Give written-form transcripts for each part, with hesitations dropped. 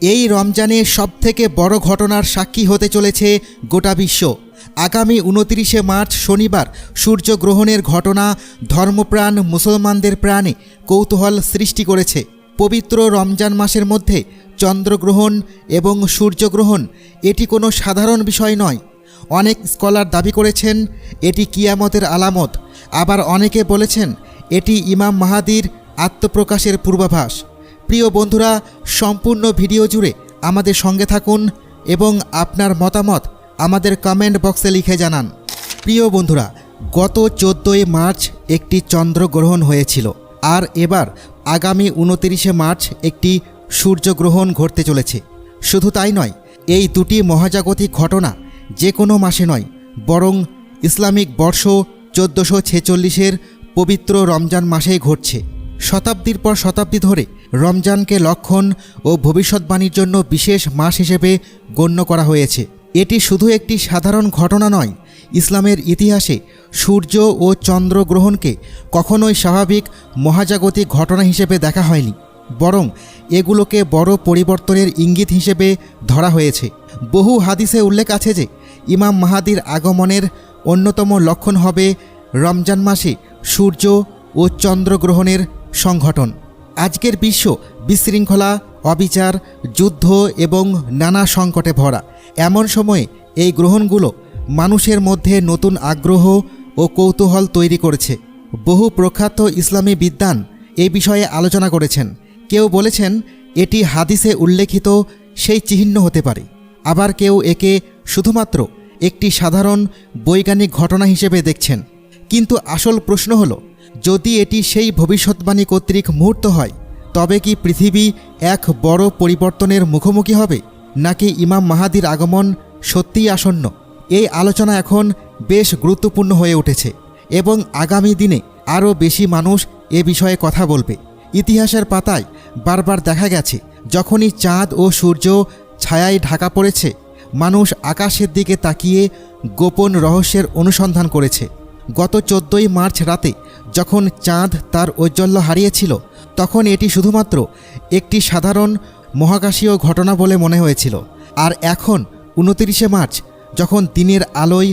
এই রমজানে সবথেকে বড় ঘটনার সাক্ষী হতে চলেছে গোটা বিশ্ব। আগামী ২৯শে মার্চ শনিবার সূর্যগ্রহণের ঘটনা ধর্মপ্রাণ মুসলমানদের প্রাণে কৌতূহল সৃষ্টি করেছে। পবিত্র রমজান মাসের মধ্যে চন্দ্রগ্রহণ এবং সূর্যগ্রহণ এটি কোনো সাধারণ বিষয় নয়। অনেক স্কলার দাবি করেছেন এটি কিয়ামতের আলামত, আবার অনেকে বলেছেন এটি ইমাম মাহাদির আত্মপ্রকাশের পূর্বাভাস। প্রিয় বন্ধুরা, সম্পূর্ণ ভিডিও জুড়ে আমাদের সঙ্গে থাকুন এবং আপনার মতামত আমাদের কমেন্ট বক্সে লিখে জানান। প্রিয় বন্ধুরা, গত 14ই মার্চ একটি চন্দ্রগ্রহণ হয়েছিল, আর এবার আগামী 29শে মার্চ একটি সূর্যগ্রহণ ঘটতে চলেছে। শুধু তাই নয়, এই দুটি মহাজাগতিক ঘটনা যে কোনো মাসে নয়, বরং ইসলামিক বর্ষ 1446-এর পবিত্র রমজান মাসেই ঘটছে। শতাব্দীর পর শতাব্দী ধরে রমজানকে লক্ষণ ও ভবিষ্যৎবাণীর জন্য বিশেষ মাস হিসেবে গণ্য করা হয়েছে। এটি শুধু একটি সাধারণ ঘটনা নয়, ইসলামের ইতিহাসে সূর্য ও চন্দ্রগ্রহণকে কখনোই স্বাভাবিক মহাজাগতিক ঘটনা হিসেবে দেখা হয়নি, বরং এগুলোকে বড় পরিবর্তনের ইঙ্গিত হিসেবে ধরা হয়েছে। বহু হাদিসে উল্লেখ আছে যে ইমাম মাহাদির আগমনের অন্যতম লক্ষণ হবে রমজান মাসে সূর্য ও চন্দ্রগ্রহণের সংঘটন। আজকের বিশ্ব বিশৃঙ্খলা, অবিচার, যুদ্ধ এবং নানা সংকটে ভরা। এমন সময়ে এই গ্রহণগুলো মানুষের মধ্যে নতুন আগ্রহ ও কৌতূহল তৈরি করেছে। বহু প্রখ্যাত ইসলামী বিদ্বান এই বিষয়ে আলোচনা করেছেন। কেউ বলেছেন এটি হাদিসে উল্লেখিত সেই চিহ্ন হতে পারে, আবার কেউ একে শুধুমাত্র একটি সাধারণ বৈজ্ঞানিক ঘটনা হিসেবে দেখছেন। কিন্তু আসল প্রশ্ন হলো, যদি এটি সেই ভবিষ্যৎবাণী কর্তৃক মুহূর্ত হয়, তবে কি পৃথিবী এক বড় পরিবর্তনের মুখোমুখি হবে, নাকি ইমাম মাহাদির আগমন সত্যিই আসন্ন? এই আলোচনা এখন বেশ গুরুত্বপূর্ণ হয়ে উঠেছে এবং আগামী দিনে আরও বেশি মানুষ এ বিষয়ে কথা বলবে। ইতিহাসের পাতায় বারবার দেখা গেছে, যখনই চাঁদ ও সূর্য ছায়ায় ঢাকা পড়েছে, মানুষ আকাশের দিকে তাকিয়ে গোপন রহস্যের অনুসন্ধান করেছে। গত 14ই মার্চ রাতে যখন চাঁদ তার ঔজ্জ্বল্য হারিয়েছিল, তখন এটি শুধুমাত্র একটি সাধারণ মহাকাশীয় ঘটনা বলে মনে হয়েছিল। আর এখন 29শে মার্চ যখন দিনের আলোয়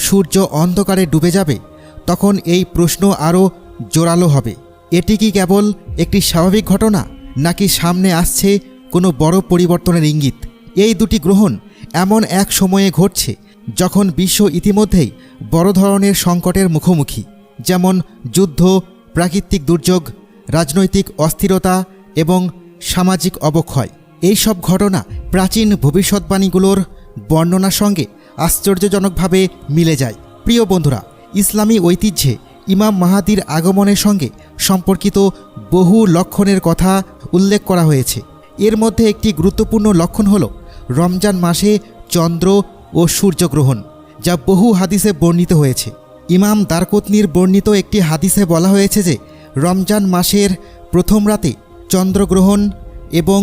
সূর্য অন্ধকারে ডুবে যাবে, তখন এই প্রশ্ন আরও জোরালো হবে। এটি কি কেবল একটি স্বাভাবিক ঘটনা, নাকি সামনে আসছে কোনো বড় পরিবর্তনের ইঙ্গিত? এই দুটি গ্রহণ এমন এক সময়ে ঘটছে যখন বিশ্ব ইতিমধ্যেই বড় ধরনের সংকটের মুখোমুখি, যেমন যুদ্ধ, প্রাকৃতিক দুর্যোগ, রাজনৈতিক অস্থিরতা এবং সামাজিক অবক্ষয়। এই সব ঘটনা প্রাচীন ভবিষ্যৎবাণীগুলোর বর্ণনার সঙ্গে আশ্চর্যজনকভাবে মিলে যায়। প্রিয় বন্ধুরা, ইসলামী ঐতিহ্যে ইমাম মাহাদির আগমনের সঙ্গে সম্পর্কিত বহু লক্ষণের কথা উল্লেখ করা হয়েছে। এর মধ্যে একটি গুরুত্বপূর্ণ লক্ষণ হল রমজান মাসে চন্দ্র ও সূর্যগ্রহণ, যা বহু হাদিসে বর্ণিত হয়েছে। ইমাম দারকুতনির বর্ণিত একটি হাদিসে বলা হয়েছে যে রমজান মাসের প্রথম রাতে চন্দ্রগ্রহণ এবং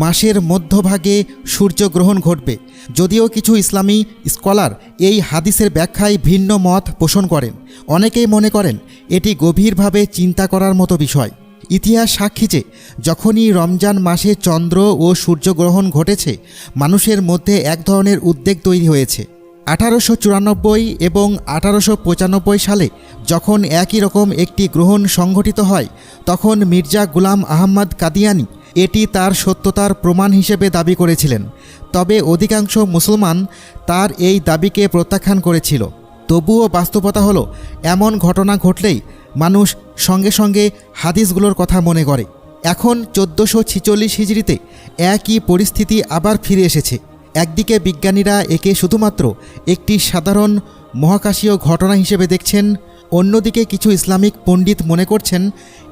মাসের মধ্যভাগে সূর্যগ্রহণ ঘটবে। যদিও কিছু ইসলামী স্কলার এই হাদিসের ব্যাখ্যায় ভিন্ন মত পোষণ করেন। অনেকেই মনে করেন এটি গভীরভাবে চিন্তা করার মতো বিষয়। ইতিহাস সাক্ষী যে যখনই রমজান মাসে চন্দ্র ও সূর্যগ্রহণ ঘটেছে, মানুষের মধ্যে এক ধরনের উদ্বেগ তৈরি হয়েছে। 1894 এবং 1895 সালে যখন একই রকম একটি গ্রহণ সংঘটিত হয়, তখন মির্জা গুলাম আহমদ কাদিয়ানি এটি তার সত্যতার প্রমাণ হিসেবে দাবি করেছিলেন। তবে অধিকাংশ মুসলমান তার এই দাবিকে প্রত্যাখ্যান করেছিল। তবুও বাস্তবতা হলো, এমন ঘটনা ঘটলেই মানুষ সঙ্গে সঙ্গে হাদিসগুলোর কথা মনে করে। এখন 1446 হিজরিতে একই পরিস্থিতি আবার ফিরে এসেছে। একদিকে বিজ্ঞানীরা একে শুধুমাত্র একটি সাধারণ মহাকাশীয় ঘটনা হিসেবে দেখছেন, অন্যদিকে কিছু ইসলামিক পণ্ডিত মনে করছেন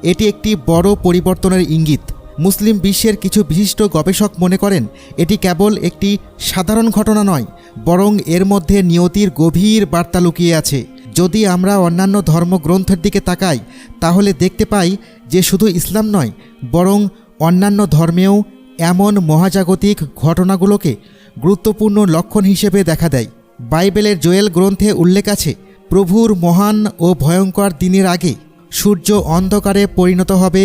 এটি একটি বড় পরিবর্তনের ইঙ্গিত। মুসলিম বিশ্বের কিছু বিশিষ্ট গবেষক মনে করেন এটি কেবল একটি সাধারণ ঘটনা নয়, বরং এর মধ্যে নিয়তির গভীর বার্তা লুকিয়ে আছে। যদি আমরা অন্যান্য ধর্মগ্রন্থের দিকে তাকাই, তাহলে দেখতে পাই যে শুধু ইসলাম নয়, বরং অন্যান্য ধর্মেও এমন মহাজাগতিক ঘটনাগুলোকে গুরুত্বপূর্ণ লক্ষণ হিসেবে দেখা দেয়। বাইবেলের জোয়েল গ্রন্থে উল্লেখ আছে, প্রভুর মহান ও ভয়ঙ্কর দিনের আগে সূর্য অন্ধকারে পরিণত হবে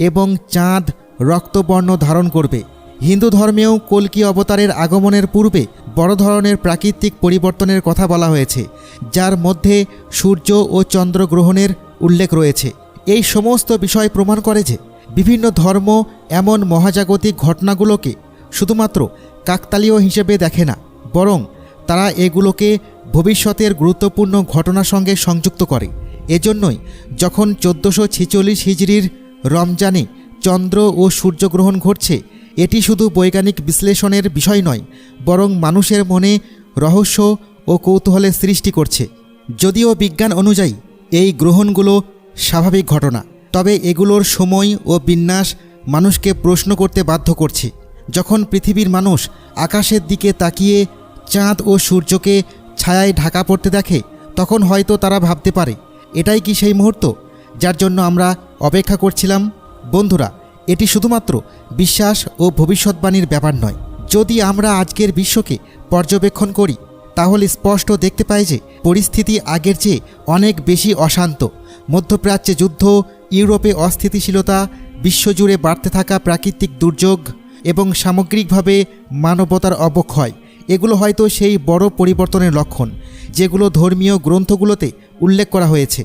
এবং চাঁদ রক্তবর্ণ ধারণ করবে। হিন্দু ধর্মেও কল্কি অবতারের আগমনের পূর্বে বড় ধরনের প্রাকৃতিক পরিবর্তনের কথা বলা হয়েছে, যার মধ্যে সূর্য ও চন্দ্রগ্রহণের উল্লেখ রয়েছে। এই সমস্ত বিষয় প্রমাণ করে যে বিভিন্ন ধর্ম এমন মহাজাগতিক ঘটনাগুলোকে শুধুমাত্র কাকতালীয় হিসেবে দেখে না, বরং তারা এগুলোকে ভবিষ্যতের গুরুত্বপূর্ণ ঘটনার সঙ্গে সংযুক্ত করে। এজন্যই যখন 1446 হিজরির রমজানে চন্দ্র ও সূর্যগ্রহণ ঘটছে, এটি শুধু বৈজ্ঞানিক বিশ্লেষণের বিষয় নয়, বরং মানুষের মনে রহস্য ও কৌতূহলের সৃষ্টি করছে। যদিও বিজ্ঞান অনুযায়ী এই গ্রহণগুলো স্বাভাবিক ঘটনা, তবে এগুলোর সময় ও বিন্যাস মানুষকে প্রশ্ন করতে বাধ্য করছে। যখন পৃথিবীর মানুষ আকাশের দিকে তাকিয়ে চাঁদ ও সূর্যকে ছায়ায় ঢাকা পড়তে দেখে, তখন হয়তো তারা ভাবতে পারে, এটাই কি সেই মুহূর্ত যার জন্য আমরা অপেক্ষা করছিলাম? বন্ধুরা, এটি শুধুমাত্র বিশ্বাস ও ভবিষ্যৎবাণীর ব্যাপার নয়। যদি আমরা আজকের বিশ্বকে পর্যবেক্ষণ করি, তাহলে স্পষ্ট দেখতে পাই যে পরিস্থিতি আগের চেয়ে অনেক বেশি অশান্ত। মধ্যপ্রাচ্যে যুদ্ধ, ইউরোপে অস্থিতিশীলতা, বিশ্বজুড়ে বাড়তে থাকা প্রাকৃতিক দুর্যোগ এবং সামগ্রিকভাবে মানবতার অবক্ষয়, এগুলো হয়তো সেই বড় পরিবর্তনের লক্ষণ যেগুলো ধর্মীয় গ্রন্থগুলোতে উল্লেখ করা হয়েছে।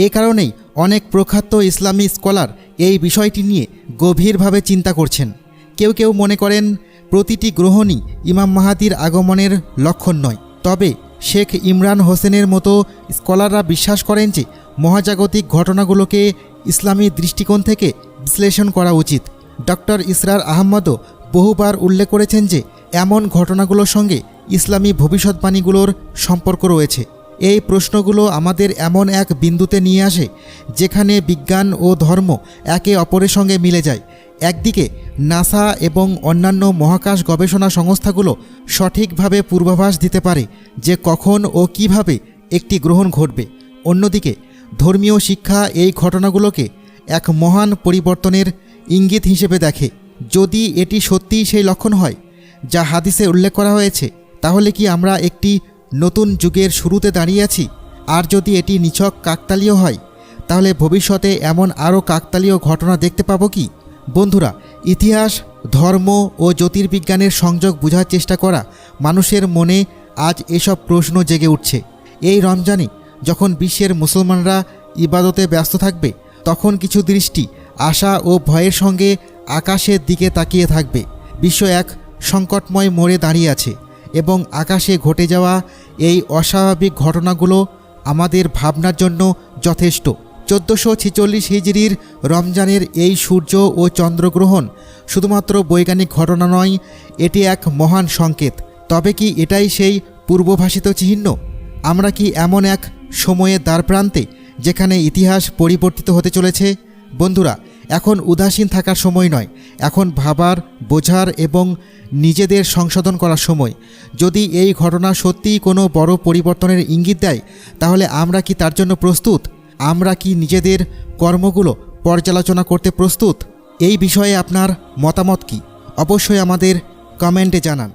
এ কারণেই অনেক প্রখ্যাত ইসলামী স্কলার এই বিষয়টি নিয়ে গভীরভাবে চিন্তা করছেন। কেউ কেউ মনে করেন প্রতিটি গ্রহণই ইমাম মাহাদির আগমনের লক্ষণ নয়, তবে শেখ ইমরান হোসেনের মতো স্কলাররা বিশ্বাস করেন যে মহাজাগতিক ঘটনাগুলোকে ইসলামী দৃষ্টিকোণ থেকে বিশ্লেষণ করা উচিত। ডক্টর ইসরার আহমদও বহুবার উল্লেখ করেছেন যে এমন ঘটনাগুলোর সঙ্গে ইসলামী ভবিষ্যৎবাণীগুলোর সম্পর্ক রয়েছে। এই প্রশ্নগুলো আমাদের এমন এক বিন্দুতে নিয়ে আসে যেখানে বিজ্ঞান ও ধর্ম একে অপরের সঙ্গে মিলে যায়। একদিকে নাসা এবং অন্যান্য মহাকাশ গবেষণা সংস্থাগুলো সঠিকভাবে পূর্বাভাস দিতে পারে যে কখন ও কিভাবে একটি গ্রহণ ঘটবে, অন্যদিকে ধর্মীয় শিক্ষা এই ঘটনাগুলোকে এক মহান পরিবর্তনের ইঙ্গিত হিসেবে দেখে। যদি এটি সত্যিই সেই লক্ষণ হয় যা হাদিসে উল্লেখ করা হয়েছে, তাহলে কি আমরা একটি নতুন যুগের শুরুতে দাঁড়িয়ে আছি? আর যদি এটি নিছক কাকতালীয় হয়, তাহলে ভবিষ্যতে এমন আরও কাকতালীয় ঘটনা দেখতে পাবো কি? বন্ধুরা, ইতিহাস, ধর্ম ও জ্যোতির্বিজ্ঞানের সংযোগ বোঝার চেষ্টা করা মানুষের মনে আজ এসব প্রশ্ন জেগে উঠছে। এই রমজানে যখন বিশ্বের মুসলমানরা ইবাদতে ব্যস্ত থাকবে, তখন কিছু দৃষ্টি আশা ও ভয়ের সঙ্গে আকাশের দিকে তাকিয়ে থাকবে। বিশ্ব এক সংকটময় মোড়ে দাঁড়িয়ে আছে এবং আকাশে ঘটে যাওয়া এই অস্বাভাবিক ঘটনাগুলো আমাদের ভাবনার জন্য যথেষ্ট। 1446 হিজরির রমজানের এই সূর্য ও চন্দ্রগ্রহণ শুধুমাত্র বৈজ্ঞানিক ঘটনা নয়, এটি এক মহান সংকেত। তবে কি এটাই সেই পূর্বভাষিত চিহ্ন? আমরা কি এমন এক সময়ের দ্বারপ্রান্তে যেখানে ইতিহাস পরিবর্তিত হতে চলেছে? বন্ধুরা, এখন উদাসীন থাকার সময় নয়, এখন ভাবার, বোঝার এবং নিজেদের সংশোধন করার সময়। যদি এই ঘটনা সত্যিই কোনো বড় পরিবর্তনের ইঙ্গিত দেয়, তাহলে আমরা কি তার জন্য প্রস্তুত? আমরা কি নিজেদের কর্মগুলো পর্যালোচনা করতে প্রস্তুত? এই বিষয়ে আপনার মতামত কি? অবশ্যই আমাদের কমেন্টে জানান।